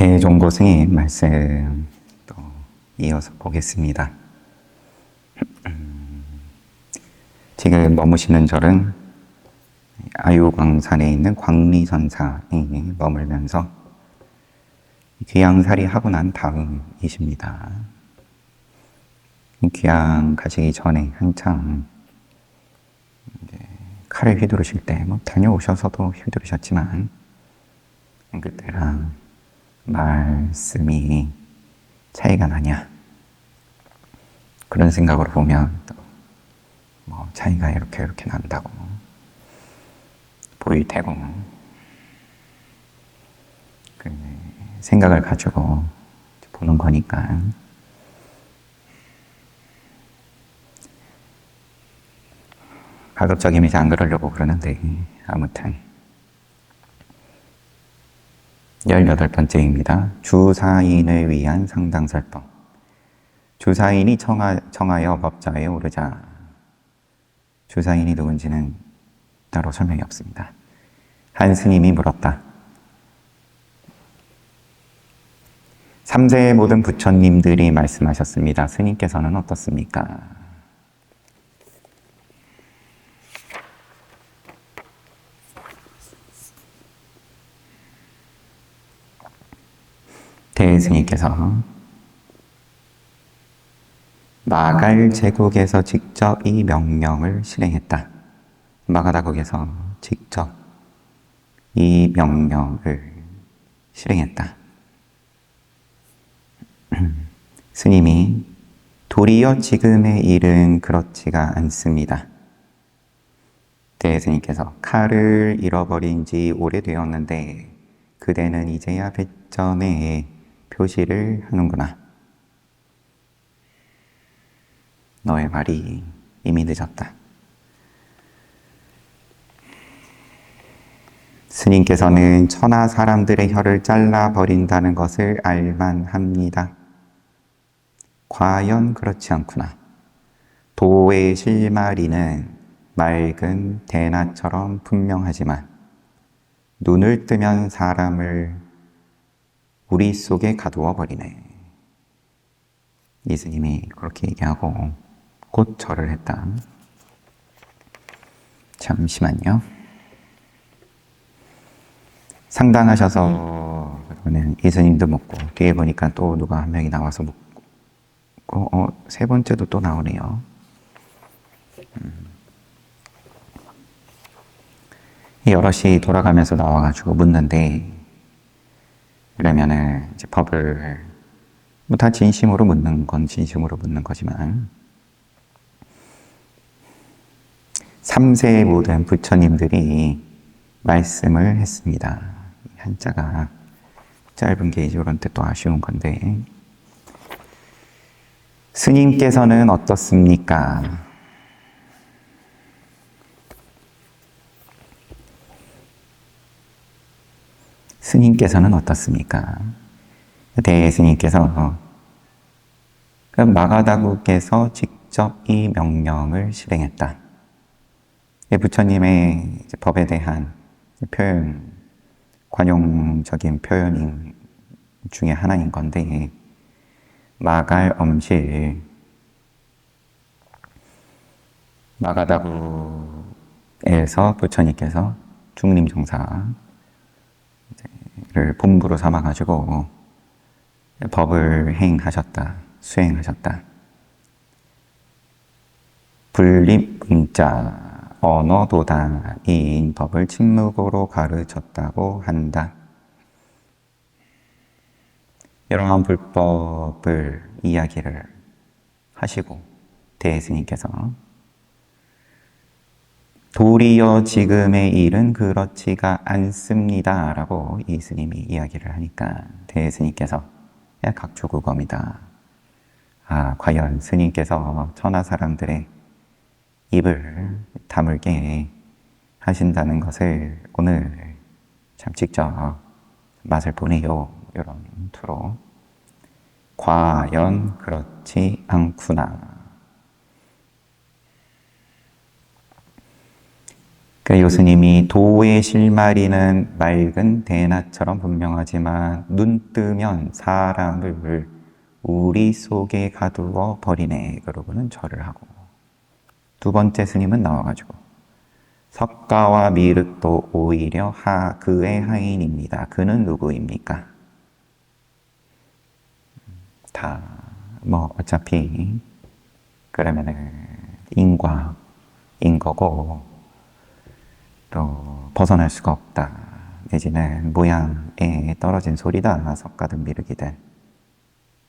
대종고 스님 말씀 또 이어서 보겠습니다. 지금 머무시는 절은 아유광산에 있는 광리전사에 머물면서 귀향살이 하고 난 다음이십니다. 귀향 가시기 전에 한창 칼을 휘두르실 때, 다녀오셔서도 휘두르셨지만, 그때랑 말씀이 차이가 나냐? 그런 생각으로 보면, 차이가 이렇게 난다고 보일 테고, 그 생각을 가지고 보는 거니까, 가급적이면 안 그러려고 그러는데, 아무튼 18번째입니다. 주사인을 위한 상당설법. 주사인이 청하여 법자에 오르자. 주사인이 누군지는 따로 설명이 없습니다. 한 스님이 물었다. 3세의 모든 부처님들이 말씀하셨습니다. 스님께서는 어떻습니까? 대스님께서 마갈 제국에서 직접 이 명령을 실행했다. 마가다국에서 직접 이 명령을 실행했다. 스님이 도리어 지금의 일은 그렇지가 않습니다. 대스님께서 칼을 잃어버린 지 오래되었는데 그대는 이제야 배점에 표시를 하는구나. 너의 말이 이미 늦었다. 스님께서는 천하 사람들의 혀를 잘라버린다는 것을 알만 합니다. 과연 그렇지 않구나. 도의 실마리는 맑은 대낮처럼 분명하지만 눈을 뜨면 사람을 우리 속에 가두어 버리네. 이 스님이 그렇게 얘기하고 곧 절을 했다. 잠시만요. 상당하셔서 그러면 이 스님도 먹고 뒤에 보니까 또 누가 한 명이 나와서 먹고 세 번째도 또 나오네요. 여럿이 돌아가면서 나와가지고 묻는데 그러면은 이제 법을 다 진심으로 묻는 건 진심으로 묻는 거지만 3세의 모든 부처님들이 말씀을 했습니다. 한자가 짧은 게 이런 때 또 아쉬운 건데 스님께서는 어떻습니까? 스님께서는 어떻습니까? 대스님께서 마가다국에서 직접 이 명령을 실행했다. 부처님의 법에 대한 표현, 관용적인 표현 중에 하나인 건데 마갈엄실 마가다국에서 부처님께서 중림종사를 본부로 삼아가지고 법을 행하셨다, 수행하셨다. 불립응자 언어도다인 법을 침묵으로 가르쳤다고 한다. 이러한 불법을 이야기를 하시고 대스님께서 도리어 지금의 일은 그렇지가 않습니다 라고 이 스님이 이야기를 하니까 대스님께서 각초구검이다. 과연 스님께서 천하 사람들의 입을 다물게 하신다는 것을 오늘 참 직접 맛을 보네요. 이런 투로 과연 그렇지 않구나. 그러니까 요스님이 도의 실마리는 맑은 대낮처럼 분명하지만 눈 뜨면 사람을 우리 속에 가두어 버리네. 그러고는 절을 하고. 두 번째 스님은 나와가지고 석가와 미륵도 오히려 그의 하인입니다. 그는 누구입니까? 다 뭐 어차피 그러면은 인과인 거고 또 벗어날 수가 없다. 내지는 모양에 떨어진 소리다. 석가든 미륵이든.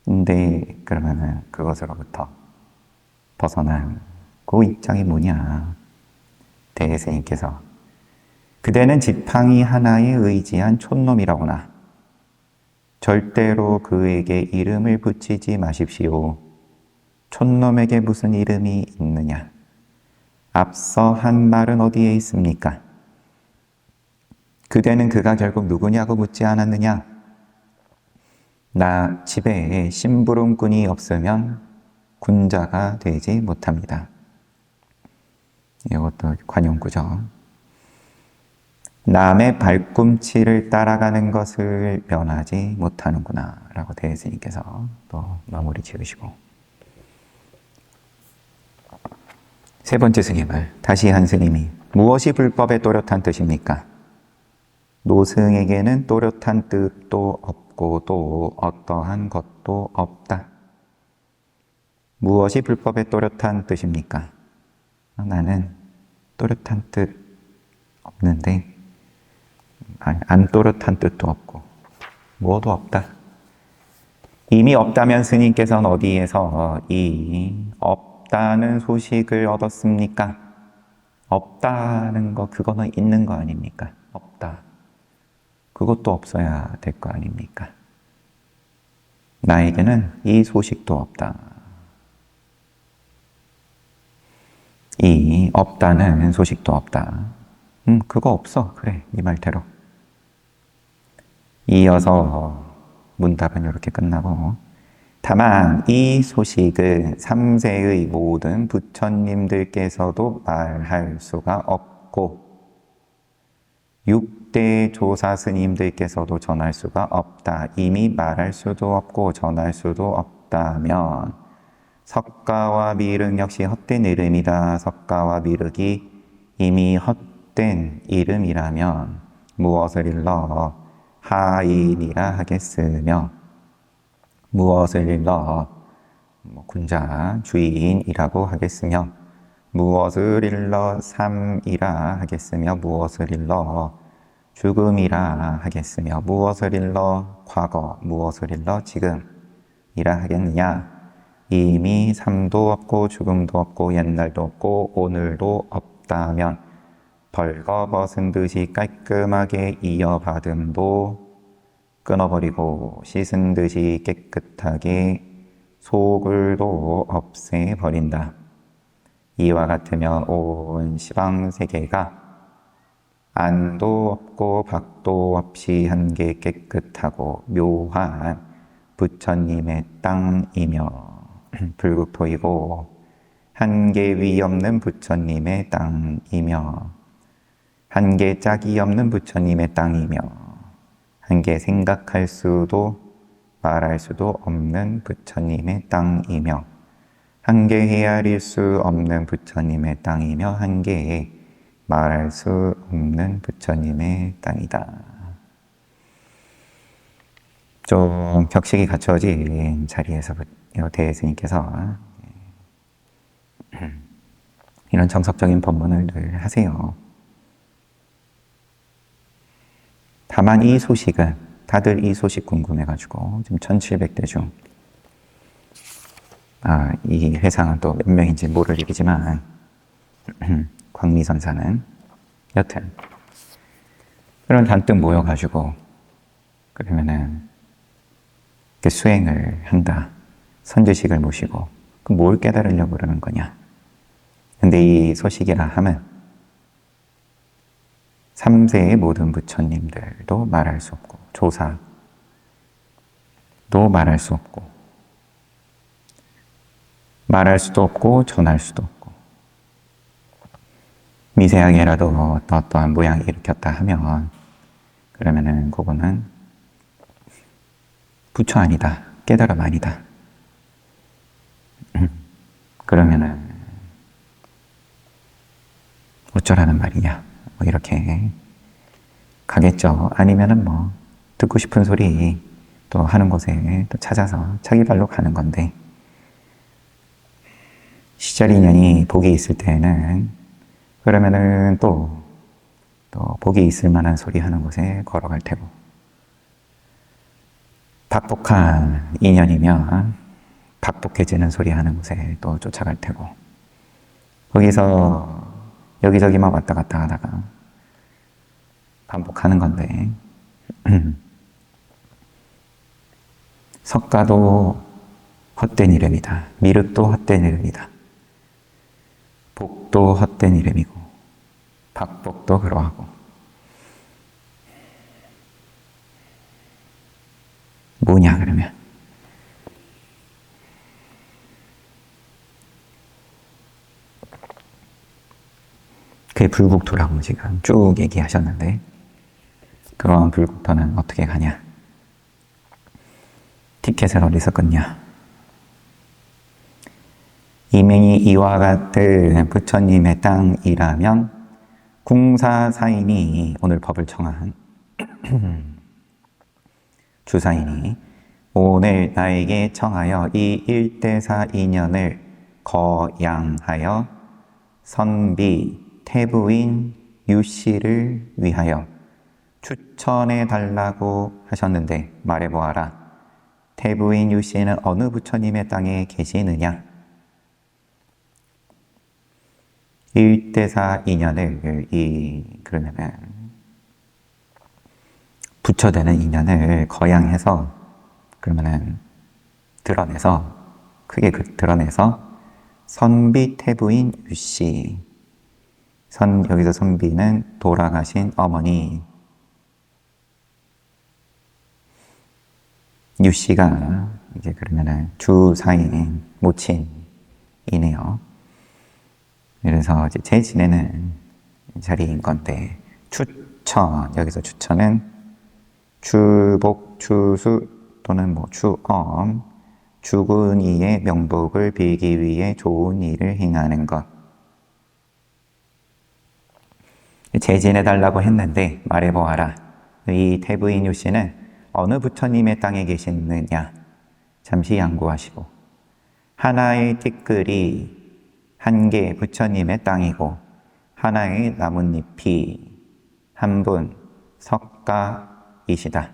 근데 그러면은 그것으로부터 벗어난 그 입장이 뭐냐? 대스님께서 그대는 지팡이 하나에 의지한 촌놈이라구나. 절대로 그에게 이름을 붙이지 마십시오. 촌놈에게 무슨 이름이 있느냐? 앞서 한 말은 어디에 있습니까? 그대는 그가 결국 누구냐고 묻지 않았느냐? 나 집에 심부름꾼이 없으면 군자가 되지 못합니다. 이것도 관용구죠. 남의 발꿈치를 따라가는 것을 면하지 못하는구나 라고 대스님께서 또 마무리 지으시고 세 번째 스님을 다시 한 스님이 무엇이 불법에 또렷한 뜻입니까? 노승에게는 또렷한 뜻도 없고 또 어떠한 것도 없다. 무엇이 불법에 또렷한 뜻입니까? 나는 또렷한 뜻 없는데 안 또렷한 뜻도 없고 뭐도 없다. 이미 없다면 스님께서는 어디에서 이 없다는 소식을 얻었습니까? 없다는 거 그거는 있는 거 아닙니까? 없다. 그것도 없어야 될 거 아닙니까? 나에게는 이 소식도 없다. 이 없다는 소식도 없다. 그거 없어. 그래, 네 말대로. 이어서 문답은 이렇게 끝나고 다만 이 소식은 3세의 모든 부처님들께서도 말할 수가 없고 6대 조사 스님들께서도 전할 수가 없다. 이미 말할 수도 없고 전할 수도 없다면 석가와 미륵 역시 헛된 이름이다. 석가와 미륵이 이미 헛된 이름이라면 무엇을 일러 하인이라 하겠으며 무엇을 일러 군자 주인이라고 하겠으며 무엇을 일러 삶이라 하겠으며 무엇을 일러 죽음이라 하겠으며 무엇을 일러 과거 무엇을 일러 지금이라 하겠느냐. 이미 삶도 없고 죽음도 없고 옛날도 없고 오늘도 없다면 벌거벗은 듯이 깔끔하게 이어받음도 끊어버리고 씻은 듯이 깨끗하게 속을도 없애버린다. 이와 같으면 온 시방세계가 안도 없고 밖도 없이 한게 깨끗하고 묘한 부처님의 땅이며 불국토이고 한계 위 없는 부처님의 땅이며 한계 짝이 없는 부처님의 땅이며 한계 생각할 수도 말할 수도 없는 부처님의 땅이며 한계 헤아릴 수 없는 부처님의 땅이며 한계 말할 수 없는 부처님의 땅이다. 좀 격식이 갖춰진 자리에서 대스님께서 이런 정석적인 법문을 늘 하세요. 다만 이 소식은 다들 이 소식 궁금해가지고 지금 1700대 중 이 회상은 또 몇 명인지 모를 일이지만 광미선사는 여튼 그런 잔뜩 모여가지고 그러면은 수행을 한다. 선지식을 모시고 그 뭘 깨달으려고 그러는 거냐. 근데 이 소식이라 함은 3세의 모든 부처님들도 말할 수 없고 조사도 말할 수 없고 말할 수도 없고 전할 수도 없고 미세하게라도 어떠한 모양이 일으켰다 하면 그러면은 그거는 부처 아니다, 깨달음 아니다. 그러면은 어쩌라는 말이냐, 뭐 이렇게 가겠죠. 아니면은 뭐 듣고 싶은 소리 또 하는 곳에 또 찾아서 자기 발로 가는 건데, 시절 인연이 복이 있을 때에는 그러면은 또 복이 있을 만한 소리 하는 곳에 걸어갈 테고, 박복한 인연이면 박복해지는 소리 하는 곳에 또 쫓아갈 테고, 거기서 여기저기만 왔다 갔다 하다가 반복하는 건데, 석가도 헛된 이름이다. 미륵도 헛된 이름이다. 복도 헛된 이름이고 박복도 그러하고. 뭐냐 그러면? 그게 불국토라고 지금 쭉 얘기하셨는데, 그러한 불국토는 어떻게 가냐? 티켓을 어디서 끊냐? 이명이 이와 같은 부처님의 땅이라면 궁사사인이, 오늘 법을 청한 주사인이 오늘 나에게 청하여 이 일대사 인연을 거양하여 선비 태부인 유씨를 위하여 추천해 달라고 하셨는데 말해보아라. 태부인 유씨는 어느 부처님의 땅에 계시느냐? 일대사 인연을, 그러면은 부처되는 인연을 거양해서, 그러면은 드러내서, 크게 드러내서 선비 태부인 유씨, 여기서 선비는 돌아가신 어머니, 유씨가 이제 그러면은 주사인, 모친이네요. 그래서 이제 제 지내는 자리인 건데, 추천, 여기서 추천은 주복, 주수 또는 뭐 주엄, 죽은 이의 명복을 빌기 위해 좋은 일을 행하는 것. 재진해달라고 했는데 말해보아라. 이 태부인 유씨는 어느 부처님의 땅에 계시느냐? 잠시 양구하시고, 하나의 티끌이 한 개 부처님의 땅이고 하나의 나뭇잎이 한 분 석가이시다.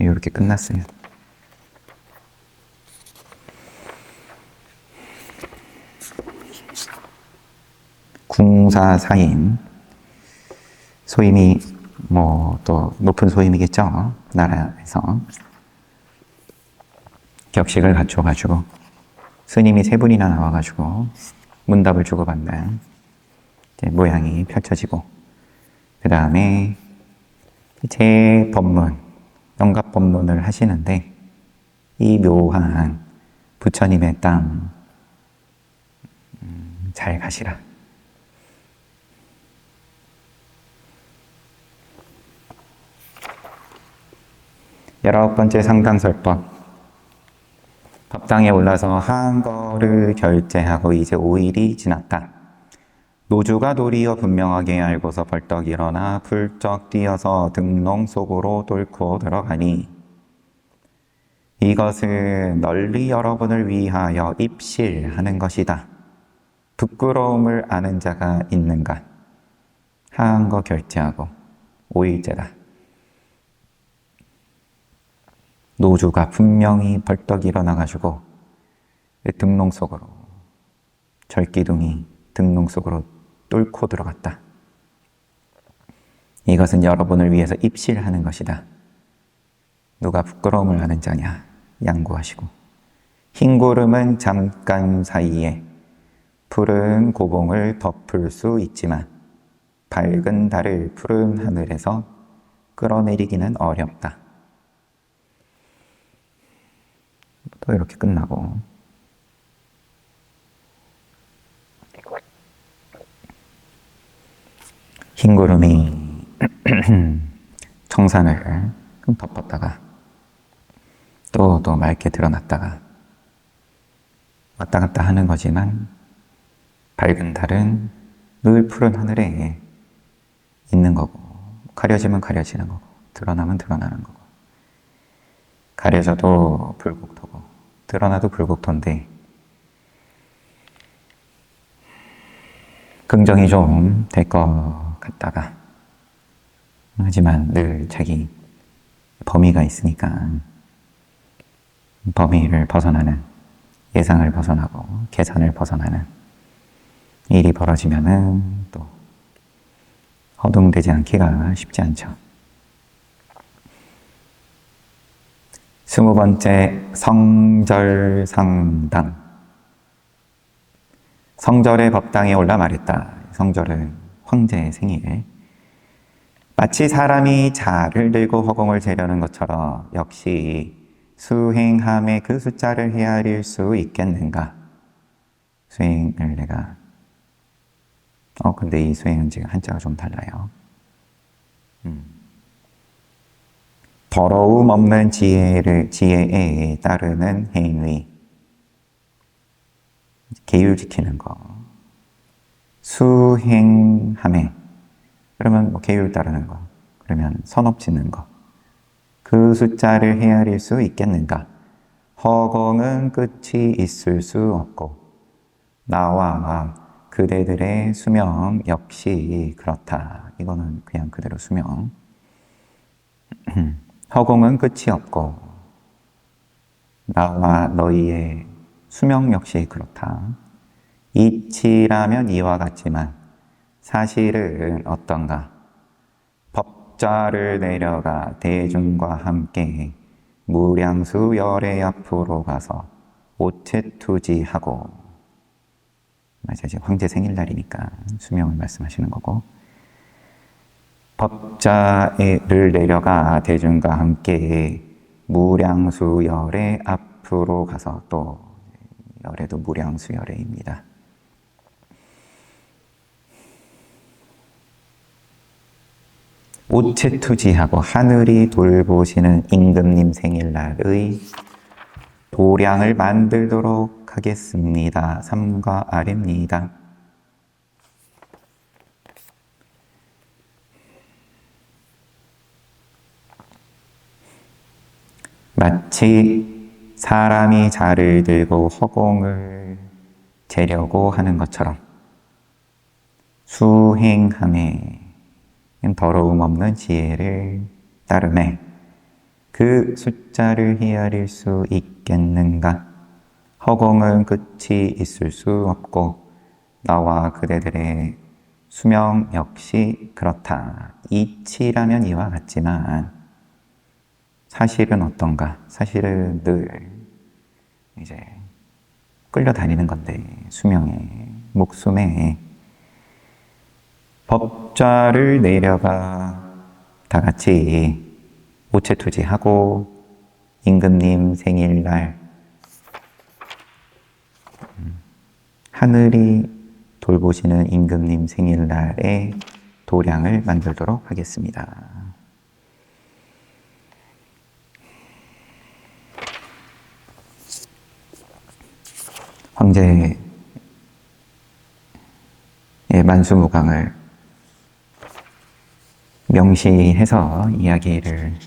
이렇게 끝났어요. 궁사사인, 소임이 뭐 또 높은 소임이겠죠. 나라에서 격식을 갖춰가지고 스님이 3분이나 나와가지고 문답을 주고받는 모양이 펼쳐지고, 그 다음에 제 법문, 영갑 법문을 하시는데, 이 묘한 부처님의 땅 잘 가시라. 열아홉 번째 상담설법. 법당에 올라서 한거를 결제하고 이제 5일이 지났다. 노주가 도리어 분명하게 알고서 벌떡 일어나 불쩍 뛰어서 등롱 속으로 뚫고 들어가니, 이것은 널리 여러분을 위하여 입실하는 것이다. 부끄러움을 아는 자가 있는가? 한거 결제하고 5일째다. 노주가 분명히 벌떡 일어나가지고 등롱 속으로, 절기둥이 등롱 속으로 뚫고 들어갔다. 이것은 여러분을 위해서 입실하는 것이다. 누가 부끄러움을 아는 자냐? 양구하시고, 흰 구름은 잠깐 사이에 푸른 고봉을 덮을 수 있지만 밝은 달을 푸른 하늘에서 끌어내리기는 어렵다. 또 이렇게 끝나고, 흰 구름이 청산을 덮었다가 또 맑게 드러났다가 왔다 갔다 하는 거지만 밝은 달은 늘 푸른 하늘에 있는 거고, 가려지면 가려지는 거고, 드러나면 드러나는 거고, 가려져도 불국토고 드러나도 불국토인데 긍정이 좀 될 것 같다가, 하지만 늘 자기 범위가 있으니까 범위를 벗어나는, 예상을 벗어나고 계산을 벗어나는 일이 벌어지면은 또 허둥대지 않기가 쉽지 않죠. 20번째, 성절상당. 성절의 법당에 올라 말했다. 성절은 황제의 생일. 마치 사람이 자를 들고 허공을 재려는 것처럼 역시 수행함에 그 숫자를 헤아릴 수 있겠는가? 수행을 내가 근데 이 수행은 지금 한자가 좀 달라요. 더러움 없는 지혜에 따르는 행위. 계율 지키는 거. 수행함에. 그러면 계율 따르는 거. 그러면 선업 짓는 거. 그 숫자를 헤아릴 수 있겠는가? 허공은 끝이 있을 수 없고 나와 그대들의 수명 역시 그렇다. 이거는 그냥 그대로 수명. 허공은 끝이 없고 나와 너희의 수명 역시 그렇다. 이치라면 이와 같지만 사실은 어떤가? 법좌를 내려가 대중과 함께 무량수 열의 앞으로 가서 오체투지하고, 맞아요. 지금 황제 생일날이니까 수명을 말씀하시는 거고, 법좌를 내려가 대중과 함께 무량수 열의 앞으로 가서, 또 열에도 무량수 열의입니다. 오체투지하고 하늘이 돌보시는 임금님 생일날의 도량을 만들도록 하겠습니다. 삼과 아래입니다. 마치 사람이 자를 들고 허공을 재려고 하는 것처럼 수행함에 더러움 없는 지혜를 따르매 그 숫자를 헤아릴 수 있겠는가? 허공은 끝이 있을 수 없고 나와 그대들의 수명 역시 그렇다. 이치라면 이와 같지만 사실은 어떤가? 사실은 늘 이제 끌려다니는 건데, 수명에, 목숨에 법좌를 내려가 다 같이 오체투지하고 임금님 생일날 하늘이 돌보시는 임금님 생일날에 도량을 만들도록 하겠습니다. 황제의 만수무강을 명시해서 이야기를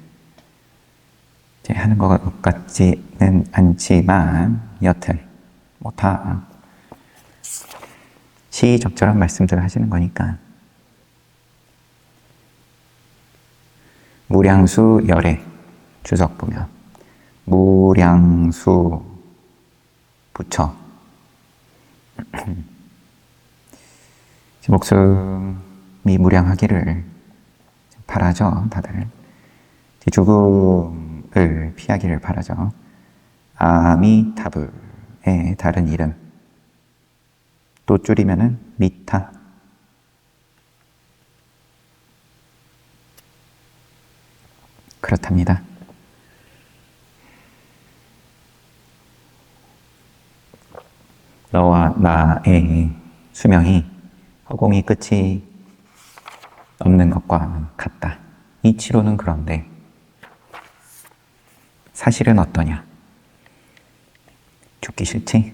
하는 것 같지는 않지만 여튼 다 시의적절한 말씀들을 하시는 거니까. 무량수 열애 주석 보면 무량수 부처 목숨이 무량하기를 바라죠. 다들 죽음을 피하기를 바라죠. 아미타불의 다른 이름, 또 줄이면은 미타. 그렇답니다. 너와 나의 수명이 허공이 끝이 없는 것과 같다. 이 치료는 그런데 사실은 어떠냐? 죽기 싫지?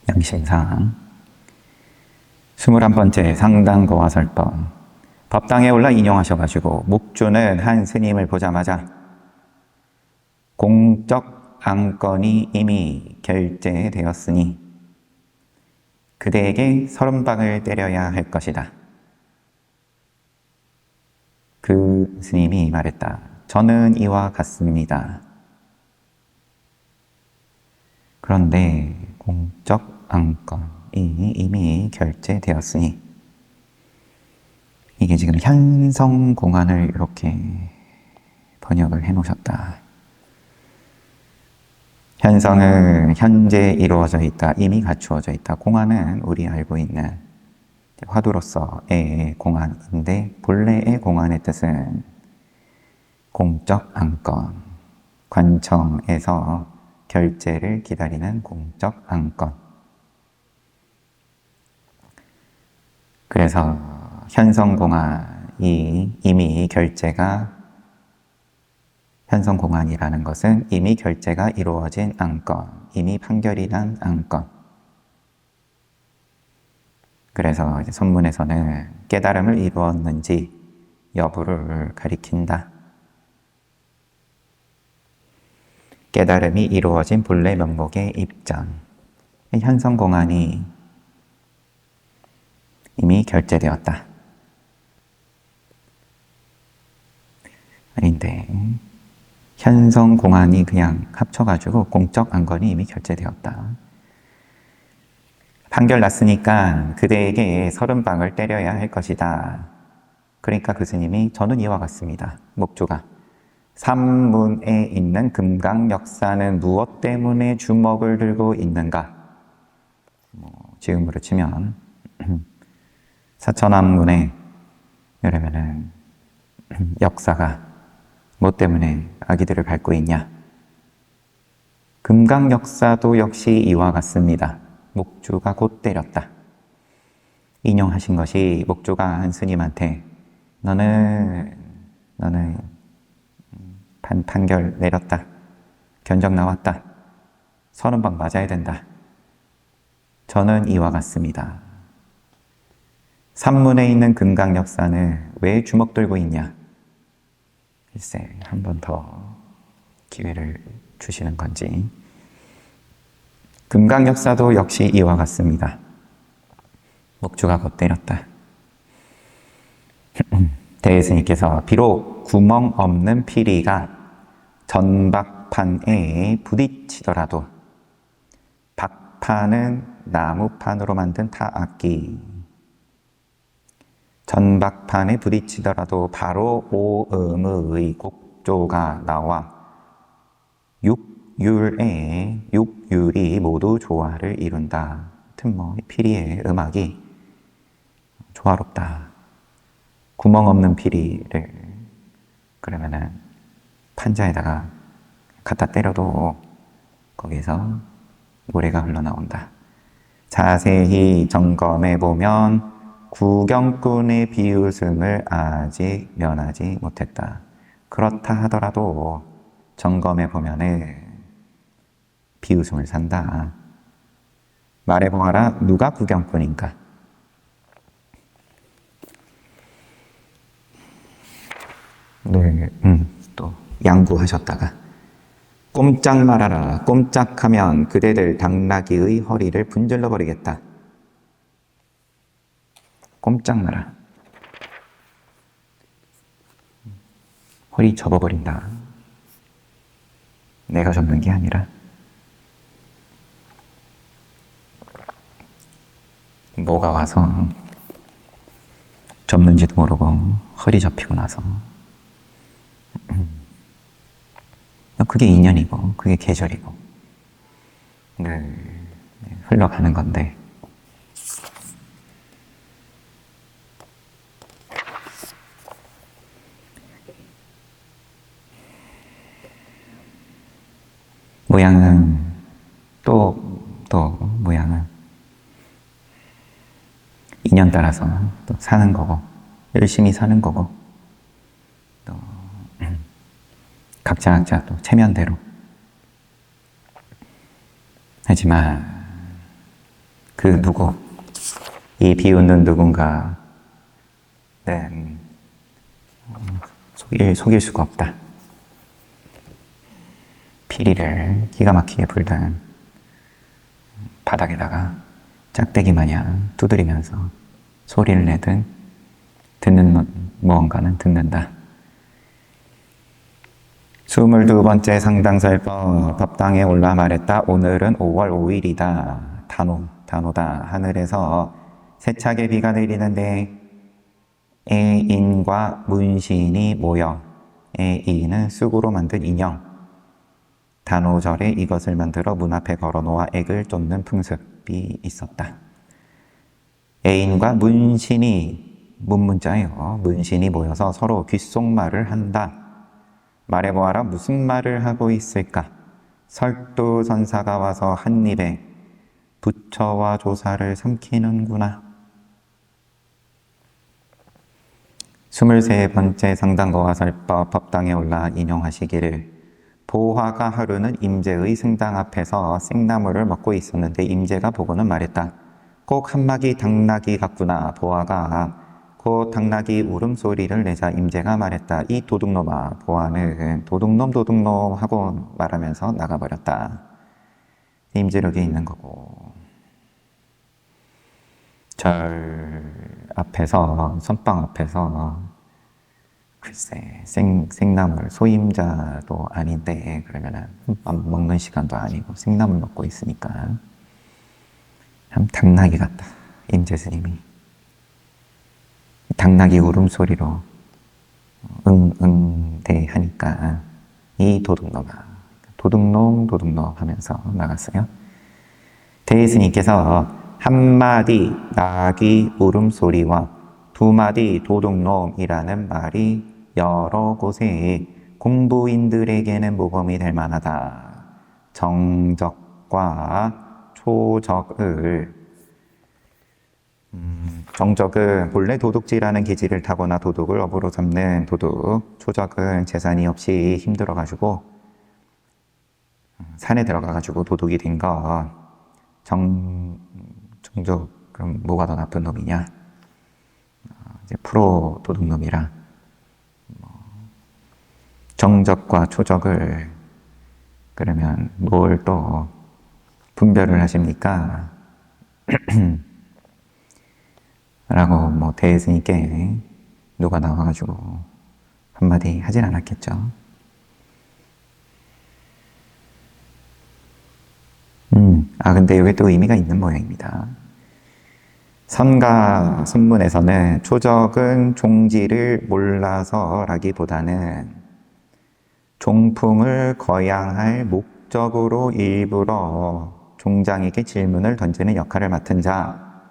양심상 21번째 상당거와 설법. 법당에 올라 인용하셔가지고 묵주는 한 스님을 보자마자 공적 안건이 이미 결제되었으니 그대에게 30방을 때려야 할 것이다. 그 스님이 말했다. 저는 이와 같습니다. 그런데 공적 안건이 이미 결제되었으니 이게 지금 현성공안을 이렇게 번역을 해 놓으셨다. 현성은 현재 이루어져 있다. 이미 갖추어져 있다. 공안은 우리 알고 있는 화두로서의 공안인데 본래의 공안의 뜻은 공적 안건, 관청에서 결제를 기다리는 공적 안건. 그래서 현성공안이 이미 결제가 현성공안이라는 것은 이미 결제가 이루어진 안건, 이미 판결이 난 안건. 그래서 이제 선문에서는 깨달음을 이루었는지 여부를 가리킨다. 깨달음이 이루어진 본래 면목의 입장. 현성공안이 이미 결제되었다. 아닌데 현성공안이 그냥 합쳐가지고 공적 안건이 이미 결제되었다. 판결 났으니까 그대에게 30방을 때려야 할 것이다. 그러니까 그 스님이 저는 이와 같습니다. 목조가 삼문에 있는 금강역사는 무엇 때문에 주먹을 들고 있는가? 지금으로 치면 사천왕문에 이러면은 역사가 뭐 때문에 아기들을 밟고 있냐? 금강역사도 역시 이와 같습니다. 목주가 곧 때렸다. 인용하신 것이 목주가 한 스님한테 너는 판결 내렸다. 견적 나왔다. 30방 맞아야 된다. 저는 이와 같습니다. 삼문에 있는 금강역사는 왜 주먹 들고 있냐? 글쎄, 한 번 더 기회를 주시는 건지. 금강역사도 역시 이와 같습니다. 목주가 곧 때렸다. 대스님께서 비록 구멍 없는 피리가 전박판에 부딪히더라도 박판은 나무판으로 만든 타악기. 전박판에 부딪히더라도 바로 오음의 곡조가 나와 육율이 모두 조화를 이룬다. 하여튼 피리의 음악이 조화롭다. 구멍 없는 피리를 그러면은 판자에다가 갖다 때려도 거기서 노래가 흘러나온다. 자세히 점검해 보면 구경꾼의 비웃음을 아직 면하지 못했다. 그렇다 하더라도 점검해 보면은 비웃음을 산다. 말해보아라. 누가 구경꾼인가? 네, 또 양구하셨다가 꼼짝 말아라. 꼼짝하면 그대들 당나귀의 허리를 분질러 버리겠다. 꼼짝 마라. 허리 접어버린다. 내가 접는 게 아니라 뭐가 와서 접는지도 모르고 허리 접히고 나서 그게 인연이고 그게 계절이고 흘러가는 건데 모양은 또 모양은 인연 따라서 또 사는 거고 열심히 사는 거고, 또 각자 또 체면대로. 하지만 그 누구, 이 비웃는 누군가는 속일 수가 없다. 피리를 기가 막히게 불던 바닥에다가 짝대기 마냥 두드리면서 소리를 내든 듣는 무언가는 듣는다. 22번째 상당설법 법당에 올라 말했다. 오늘은 5월 5일이다. 단오다. 하늘에서 세차게 비가 내리는데 애인과 문신이 모여, 애인은 쑥으로 만든 인형, 단오절에 이것을 만들어 문 앞에 걸어놓아 액을 쫓는 풍습이 있었다. 애인과 문신이, 문자예요. 문신이 모여서 서로 귓속말을 한다. 말해보아라, 무슨 말을 하고 있을까? 설두선사가 와서 한 입에 부처와 조사를 삼키는구나. 23번째 상당거화설법 법당에 올라 인용하시기를, 보화가 하루는 임제의 승당 앞에서 생나물을 먹고 있었는데 임제가 보고는 말했다. 꼭 한마디 당나귀 같구나. 보화가 곧 당나귀 울음소리를 내자 임제가 말했다. 이 도둑놈아. 보화는 도둑놈 하고 말하면서 나가버렸다. 임제력이 있는 거고, 절 앞에서, 선방 앞에서 글쎄 생나물, 소임자도 아닌데 그러면은 밥 먹는 시간도 아니고 생나물 먹고 있으니까 참 당나귀 같다. 임제 스님이 당나귀 울음소리로 응응대하니까 이 도둑놈아, 도둑놈 하면서 나갔어요. 대스님께서 한마디 나귀 울음소리와 두마디 도둑놈이라는 말이 여러 곳에 공부인들에게는 모범이 될 만하다. 정적과 초적을, 정적은 본래 도둑질하는 기질을 타거나 도둑을 업으로 삼는 도둑, 초적은 재산이 없이 힘들어가지고 산에 들어가가지고 도둑이 된 거. 정적, 그럼 뭐가 더 나쁜 놈이냐? 이제 프로 도둑놈이라. 정적과 초적을 그러면 뭘 또 분별을 하십니까? 라고 뭐 대스님께 누가 나와가지고 한마디 하진 않았겠죠. 근데 여기 또 의미가 있는 모양입니다. 선가 선문에서는 초적은 종지를 몰라서라기보다는 종풍을 거양할 목적으로 일부러 종장에게 질문을 던지는 역할을 맡은 자.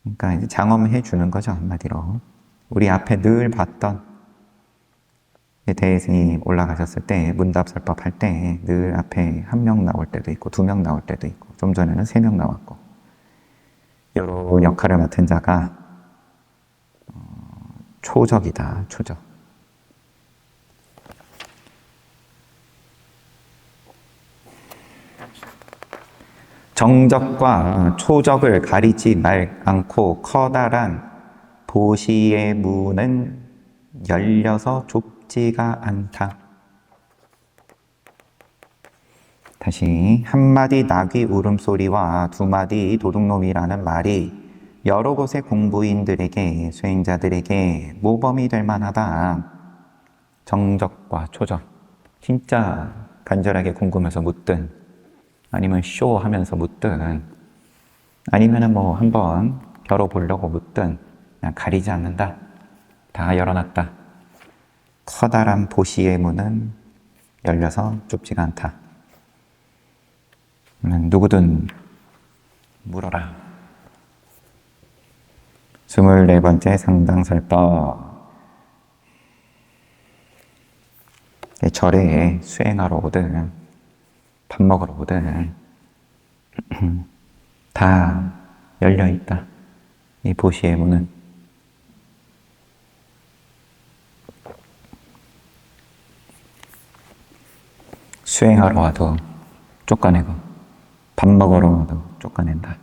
그러니까 이제 장엄해 주는 거죠, 한마디로. 우리 앞에 늘 봤던 대스님 올라가셨을 때 문답설법 할 때 늘 앞에 1명 나올 때도 있고 2명 나올 때도 있고 좀 전에는 3명 나왔고 이런 역할을 맡은 자가 초적이다. 초적. 정적과 초적을 가리지 않고 커다란 보시의 문은 열려서 좁지가 않다. 다시, 한마디 나귀 울음소리와 두마디 도둑놈이라는 말이 여러 곳의 공부인들에게, 수행자들에게 모범이 될 만하다. 정적과 초적. 진짜 간절하게 궁금해서 묻든, 아니면 쇼 하면서 묻든, 아니면 뭐 한번 겨뤄보려고 묻든, 그냥 가리지 않는다. 다 열어놨다. 커다란 보시의 문은 열려서 좁지가 않다. 누구든 물어라. 24번째 상당설법. 절에 수행하러 오든 밥 먹으러 오든 다 열려있다. 이 보시의 문은. 수행하러 와도 쫓아내고 밥 먹으러 와도 쫓아낸다.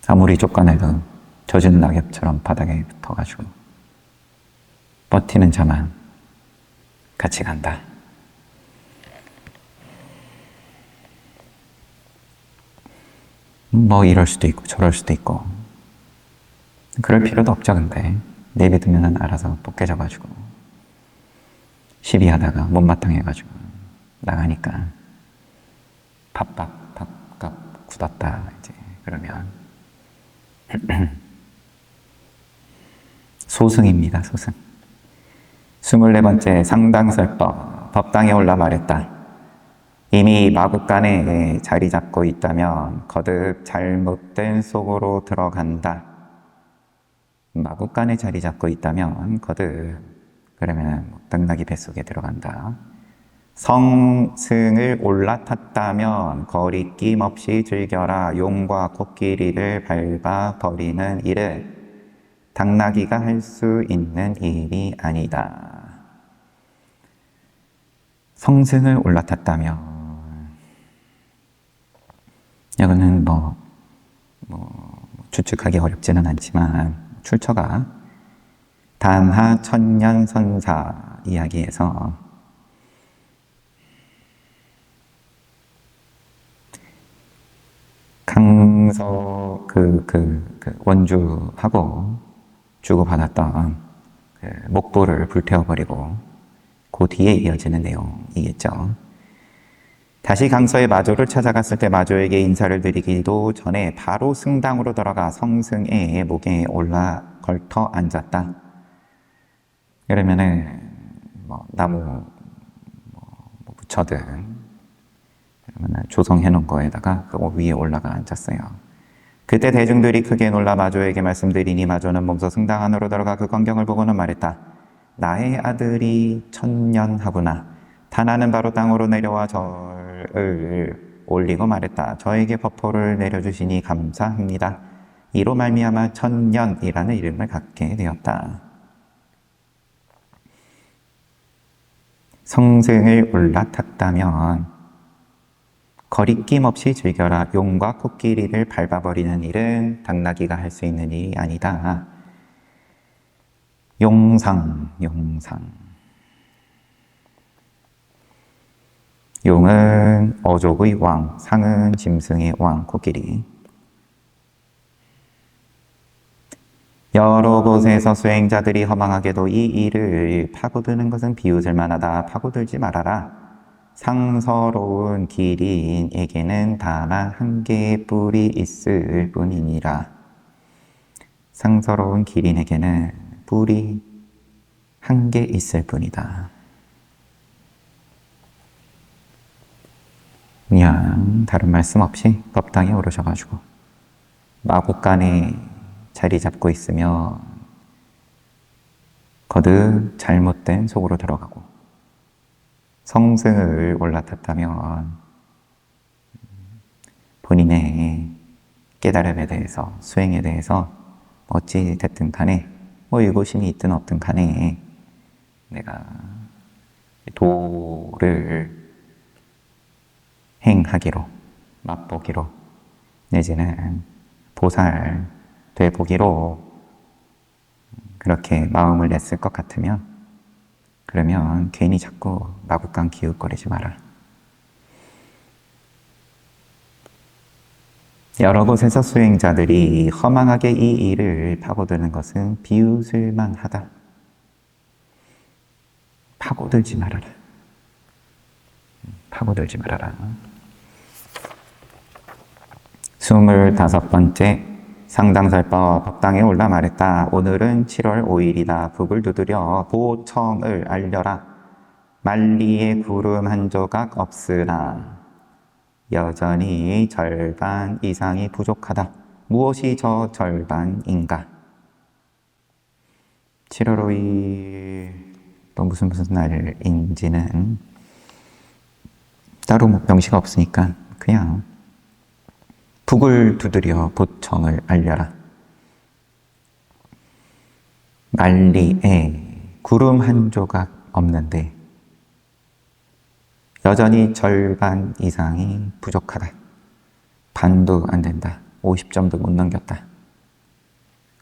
아무리 쫓아내도 젖은 낙엽처럼 바닥에 붙어가지고 버티는 자만 같이 간다. 뭐 이럴 수도 있고 저럴 수도 있고 그럴 필요도 없죠. 근데 내비두면 알아서 또 깨져가지고 시비하다가 못마땅해가지고 나가니까 밥값 굳었다 이제 그러면 소승입니다. 소승. 24번째 상당설법. 법당에 올라 말했다. 이미 마국간에 자리 잡고 있다면 거듭 잘못된 속으로 들어간다. 마국간에 자리 잡고 있다면 거듭 그러면 당나귀 뱃속에 들어간다. 성승을 올라탔다면 거리낌 없이 즐겨라. 용과 코끼리를 밟아 버리는 일은 당나귀가 할 수 있는 일이 아니다. 성승을 올라탔다면 이거는 추측하기 어렵지는 않지만 출처가 단하 천년선사 이야기에서 강서 원주하고 주고받았던 목보를 불태워버리고 그 뒤에 이어지는 내용이겠죠. 다시 강서의 마조를 찾아갔을 때 마조에게 인사를 드리기도 전에 바로 승당으로 들어가 성승의 목에 올라 걸터 앉았다. 그러면은 나무 부처등 그러면은 조성해 놓은 거에다가 그 위에 올라가 앉았어요. 그때 대중들이 크게 놀라 마조에게 말씀드리니 마조는 몸소 승당 안으로 들어가 그 광경을 보고는 말했다. 나의 아들이 천년하구나. 다나는 바로 땅으로 내려와 절을 올리고 말했다. 저에게 법포를 내려주시니 감사합니다. 이로 말미암아 천년이라는 이름을 갖게 되었다. 성승을 올라탔다면 거리낌 없이 즐겨라. 용과 코끼리를 밟아버리는 일은 당나귀가 할 수 있는 일이 아니다. 용상. 용은 어족의 왕, 상은 짐승의 왕, 코끼리. 여러 곳에서 수행자들이 허망하게도 이 일을 파고드는 것은 비웃을 만하다. 파고들지 말아라. 상서로운 기린에게는 다만 한 개의 뿔이 있을 뿐이니라. 상서로운 기린에게는 뿔이 한 개 있을 뿐이다. 그냥 다른 말씀 없이 법당에 오르셔가지고 마국간에 자리 잡고 있으면 거듭 잘못된 속으로 들어가고 성승을 올라탔다면 본인의 깨달음에 대해서 수행에 대해서 어찌 됐든 간에 의구심이 있든 없든 간에 내가 도를 행하기로 맛보기로 내지는 보살 되보기로 그렇게 마음을 냈을 것 같으면 그러면 괜히 자꾸 마국간 기웃거리지 마라. 여러 곳에서 수행자들이 허망하게 이 일을 파고드는 것은 비웃을 만하다. 파고들지 말아라. 파고들지 말아라. 25번째 상당설법. 법당에 올라 말했다. 오늘은 7월 5일이다. 북을 두드려 보청을 알려라. 만리의 구름 한 조각 없으나 여전히 절반 이상이 부족하다. 무엇이 저 절반인가? 7월 5일 또 무슨 날인지는 따로 명시가 없으니까 그냥 북을 두드려 보청을 알려라. 만리에 구름 한 조각 없는데 여전히 절반 이상이 부족하다. 반도 안 된다. 50점도 못 넘겼다.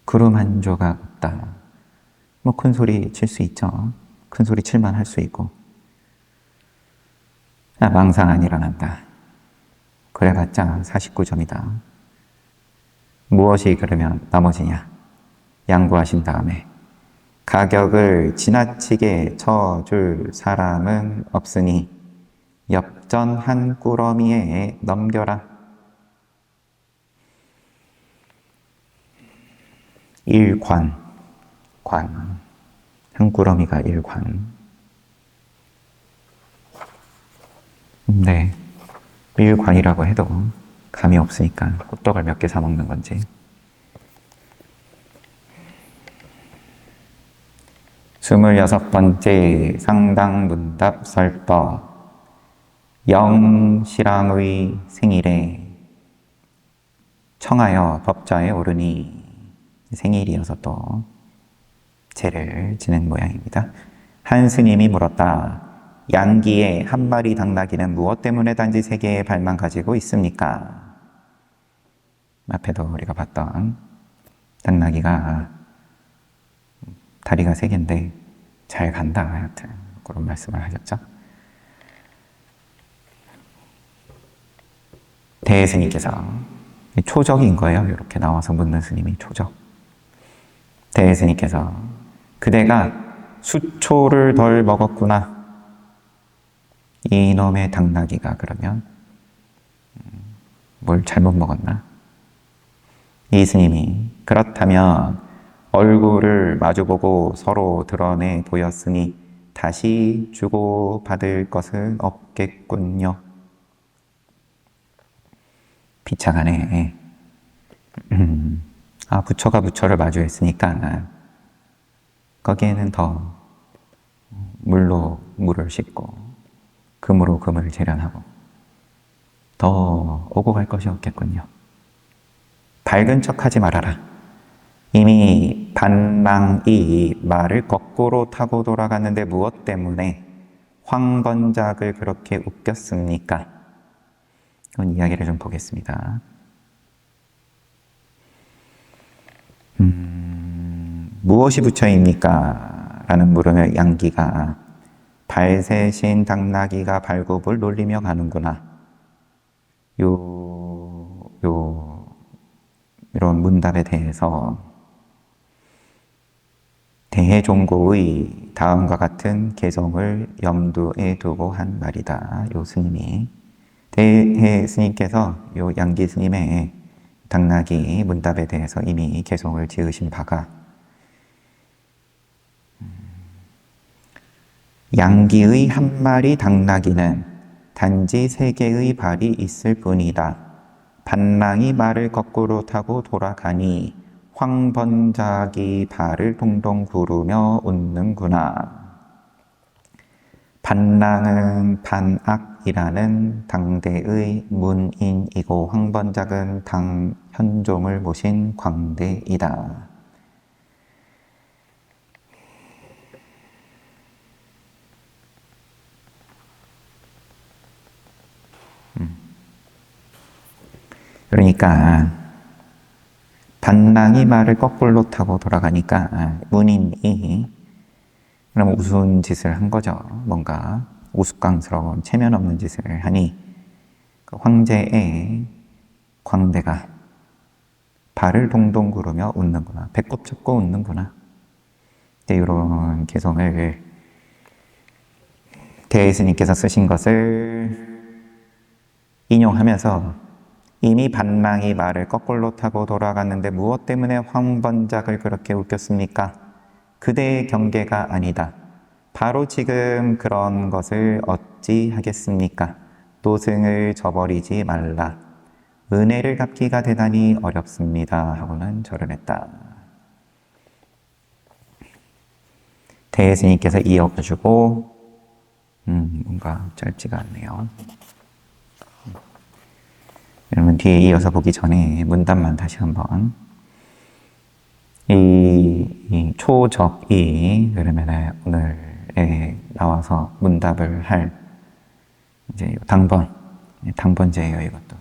구름 한 조각 없다. 뭐 큰 소리 칠 수 있죠. 큰 소리 칠만 할 수 있고. 망상 안 일어난다. 그래봤자 49점이다. 무엇이 그러면 나머지냐? 양보하신 다음에 가격을 지나치게 쳐줄 사람은 없으니 엽전 한 꾸러미에 넘겨라. 일관, 관, 한 꾸러미가 일관. 네, 일관이라고 해도 감이 없으니까 호떡을 몇 개 사 먹는 건지. 26번째 상당문답 설법. 영실왕의 생일에 청하여 법좌에 오르니, 생일이어서 또 제를 지낸 모양입니다. 한 스님이 물었다. 양기의 한 마리 당나귀는 무엇 때문에 단지 3개의 발만 가지고 있습니까? 앞에도 우리가 봤던 당나귀가 다리가 3개인데 잘 간다, 하여튼 그런 말씀을 하셨죠. 대스님께서, 초적인 거예요. 이렇게 나와서 묻는 스님이 초적. 대스님께서 그대가 수초를 덜 먹었구나. 이놈의 당나귀가 그러면 뭘 잘못 먹었나? 이 스님이 그렇다면 얼굴을 마주보고 서로 드러내 보였으니 다시 주고받을 것은 없겠군요. 비참하네. 부처가 부처를 마주했으니까 거기에는 더 물로 물을 씻고 금으로 금을 재련하고 더 오고 갈 것이 없겠군요. 밝은 척하지 말아라. 이미 반랑이 말을 거꾸로 타고 돌아갔는데 무엇 때문에 황건작을 그렇게 웃겼습니까? 그런 이야기를 좀 보겠습니다. 무엇이 부처입니까? 라는 물음에 양기가 발새신 당나귀가 발굽을 놀리며 가는구나. 이런 문답에 대해서 대해종고의 다음과 같은 개성을 염두에 두고 한 말이다. 요 스님이. 대해 스님께서 요 양기 스님의 당나귀 문답에 대해서 이미 개성을 지으신 바가 양기의 한 마리 당나귀는 단지 3개의 발이 있을 뿐이다. 반랑이 말을 거꾸로 타고 돌아가니 황번작이 발을 동동 구르며 웃는구나. 반랑은 반악이라는 당대의 문인이고 황번작은 당 현종을 모신 광대이다. 그러니까 반랑이 말을 거꾸로 타고 돌아가니까 문인이 그럼 우스운 짓을 한 거죠. 뭔가 우스꽝스러운 체면 없는 짓을 하니 그 황제의 광대가 발을 동동 구르며 웃는구나. 배꼽 잡고 웃는구나. 이런 개성을 대스님께서 쓰신 것을 인용하면서 이미 반랑이 말을 거꾸로 타고 돌아갔는데 무엇 때문에 황번작을 그렇게 웃겼습니까? 그대의 경계가 아니다. 바로 지금 그런 것을 어찌 하겠습니까? 노승을 저버리지 말라. 은혜를 갚기가 대단히 어렵습니다. 하고는 절을 했다. 대스님께서 이어주고 뭔가 짧지가 않네요. 여러분 뒤에 이어서 보기 전에 문답만 다시 한번. 이 초적이 그러면 오늘에 나와서 문답을 할 이제 당번제예요. 이것도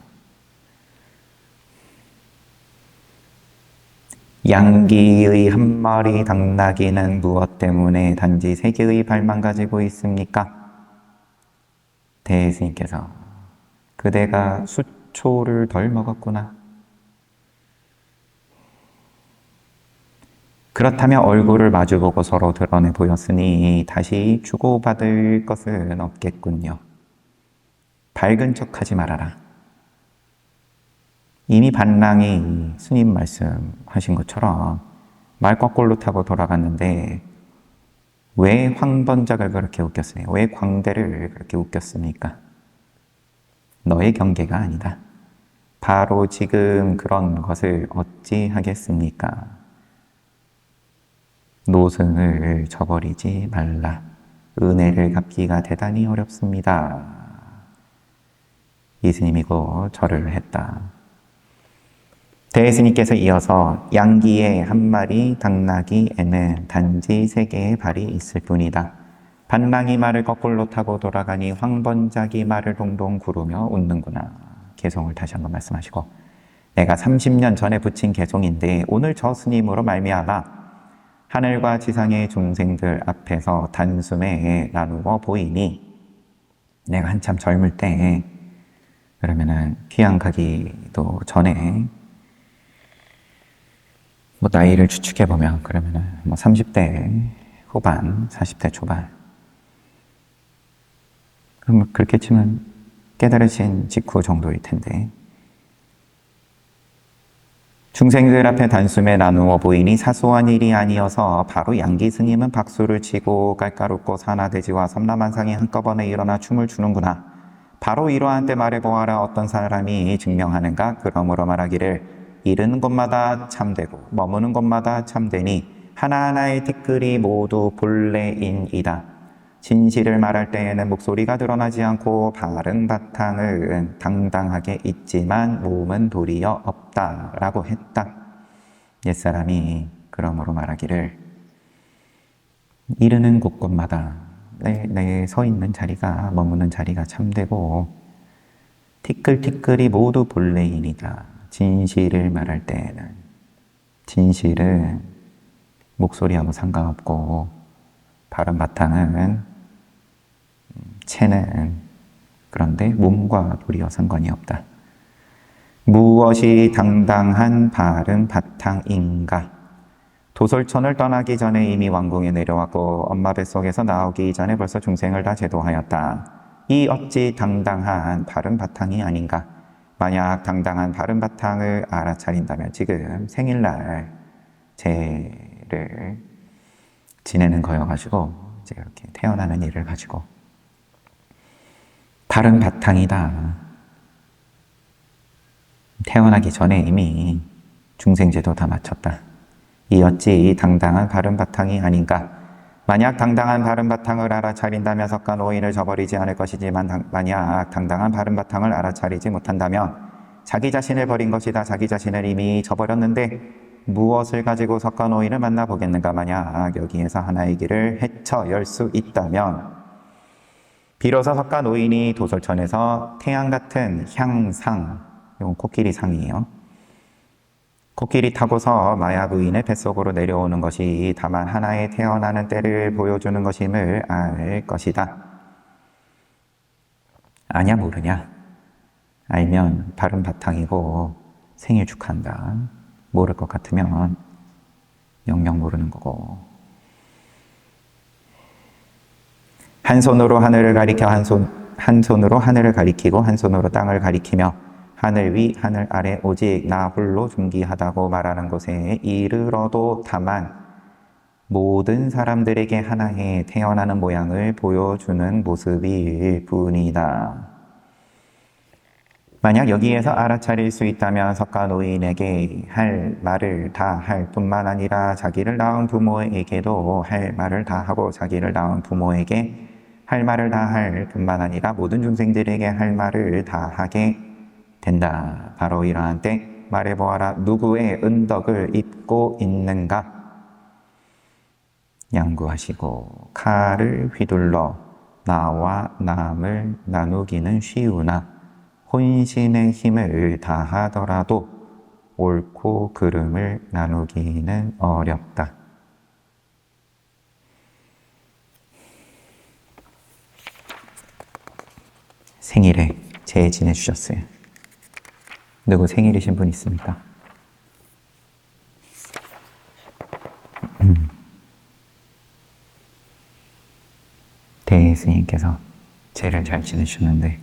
양기의 한 마리 당나귀는 무엇 때문에 단지 세 개의 발만 가지고 있습니까? 대스님께서 그대가 수초를 덜 먹었구나. 그렇다면 얼굴을 마주보고 서로 드러내 보였으니 다시 주고받을 것은 없겠군요. 밝은 척하지 말아라. 이미 반랑이 스님 말씀하신 것처럼 말 거꾸로 타고 돌아갔는데 왜 황번작을 그렇게 웃겼으니까? 왜 광대를 그렇게 웃겼습니까? 너의 경계가 아니다. 바로 지금 그런 것을 어찌 하겠습니까? 노승을 저버리지 말라. 은혜를 갚기가 대단히 어렵습니다. 이스님이고 절을 했다. 대스님께서 이어서 양기의 한 마리 당나귀에는 단지 세 개의 발이 있을 뿐이다. 반랑이 말을 거꾸로 타고 돌아가니 황번작이 말을 동동 구르며 웃는구나. 개송을 다시 한번 말씀하시고 내가 30년 전에 붙인 개송인데 오늘 저 스님으로 말미암아 하늘과 지상의 중생들 앞에서 단숨에 나누어 보이니 내가 한참 젊을 때 그러면은 귀양 가기도 전에 뭐 나이를 추측해 보면 그러면은 뭐 30대 후반, 40대 초반. 그럼 그렇게 치면 깨달으신 직후 정도일 텐데. 중생들 앞에 단숨에 나누어 보이니 사소한 일이 아니어서 바로 양기 스님은 박수를 치고 깔깔웃고 산하돼지와 섬나만상이 한꺼번에 일어나 춤을 추는구나. 바로 이러한 때 말해보아라. 어떤 사람이 증명하는가? 그러므로 말하기를 이르는 곳마다 참되고 머무는 곳마다 참되니 하나하나의 티끌이 모두 본래인이다. 진실을 말할 때에는 목소리가 드러나지 않고 바른 바탕은 당당하게 있지만 몸은 도리어 없다라고 했다. 옛사람이 그러므로 말하기를 이르는 곳곳마다 내 서 있는 자리가 머무는 자리가 참되고 티끌티끌이 모두 본래인이다. 진실을 말할 때에는 진실은 목소리하고 상관없고 바른 바탕은 체는 그런데 몸과 도리어 상관이 없다. 무엇이 당당한 바른 바탕인가? 도솔천을 떠나기 전에 이미 왕궁에 내려왔고 엄마 뱃속에서 나오기 전에 벌써 중생을 다 제도하였다. 이 어찌 당당한 바른 바탕이 아닌가? 만약 당당한 바른 바탕을 알아차린다면 지금 생일날 제를 지내는 거여가지고 이제 이렇게 태어나는 일을 가지고 바른 바탕이다. 태어나기 전에 이미 중생제도 다 마쳤다. 이 어찌 당당한 바른 바탕이 아닌가? 만약 당당한 바른 바탕을 알아차린다면 석가노인을 저버리지 않을 것이지만 만약 당당한 바른 바탕을 알아차리지 못한다면 자기 자신을 버린 것이다. 자기 자신을 이미 저버렸는데 무엇을 가지고 석가노인을 만나보겠는가? 만약 여기에서 하나의 길을 헤쳐 열 수 있다면 비로소 석가노인이 도솔천에서 태양 같은 향상, 이건 코끼리 상이에요. 코끼리 타고서 마야부인의 뱃속으로 내려오는 것이 다만 하나의 태어나는 때를 보여주는 것임을 알 것이다. 아냐 모르냐? 알면 바른 바탕이고 생일 축하한다. 모를 것 같으면 영영 모르는 거고. 한 손으로 하늘을 가리켜 한 손으로 하늘을 가리키고 한 손으로 땅을 가리키며 하늘 위 하늘 아래 오직 나 홀로 존귀하다고 말하는 곳에 이르러도 다만 모든 사람들에게 하나의 태어나는 모양을 보여주는 모습일 뿐이다. 만약 여기에서 알아차릴 수 있다면 석가노인에게 할 말을 다 할 뿐만 아니라 자기를 낳은 부모에게도 할 말을 다 하고 자기를 낳은 부모에게 할 말을 다 할 뿐만 아니라 모든 중생들에게 할 말을 다 하게 된다. 바로 이러한 때 말해보아라. 누구의 은덕을 입고 있는가? 양구하시고 칼을 휘둘러 나와 남을 나누기는 쉬우나 혼신의 힘을 다하더라도 옳고 그름을 나누기는 어렵다. 생일에 제 지내주셨어요. 누구 생일이신 분 있습니까? 대스님께서 제를 잘 지내주셨는데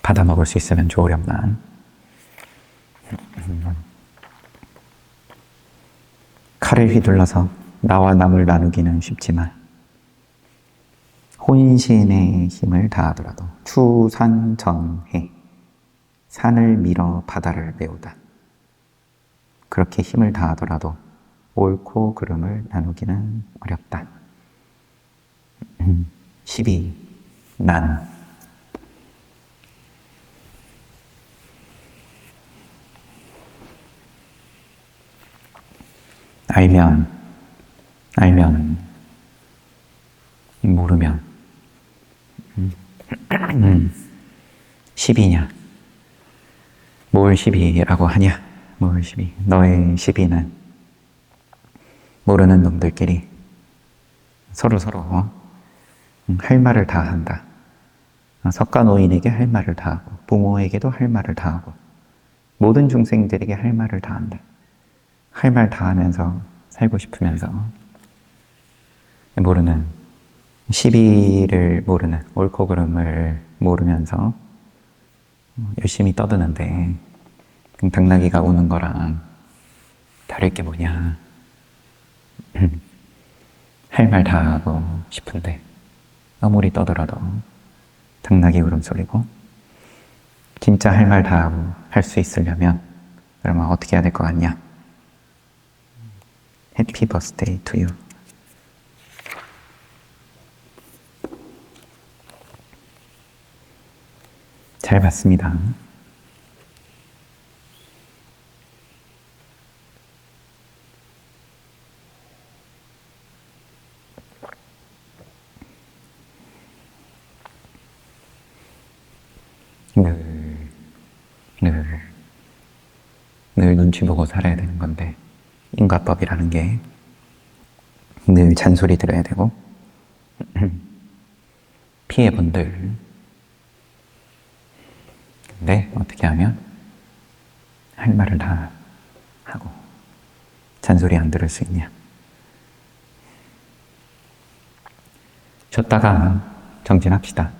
받아 먹을 수 있으면 좋으련만 칼을 휘둘러서 나와 남을 나누기는 쉽지만 혼신의 힘을 다하더라도 추산정해 산을 밀어 바다를 메우다. 그렇게 힘을 다하더라도 옳고 그름을 나누기는 어렵다. 12. 난 알면 모르면 12냐? 뭘 12라고 하냐? 뭘 12? 너의 12는 모르는 놈들끼리 서로 할 말을 다 한다. 석가노인에게 할 말을 다 하고 부모에게도 할 말을 다 하고 모든 중생들에게 할 말을 다 한다. 할 말 다 하면서 살고 싶으면서 모르는 시비를 모르는 옳고 그름을 모르면서 열심히 떠드는데 당나귀가 우는 거랑 다를 게 뭐냐. 할 말 다 하고 싶은데 아무리 떠들어도 당나귀 울음소리고 진짜 할 말 다 하고 할 수 있으려면 그러면 어떻게 해야 될 것 같냐? 해피 버스데이 투 유. 잘 봤습니다. 늘 눈치 보고 살아야 되는 건데 인과법이라는 게 늘 잔소리 들어야 되고 피해본들 근데 어떻게 하면 할 말을 다 하고 잔소리 안 들을 수 있냐. 쉬었다가 정진합시다.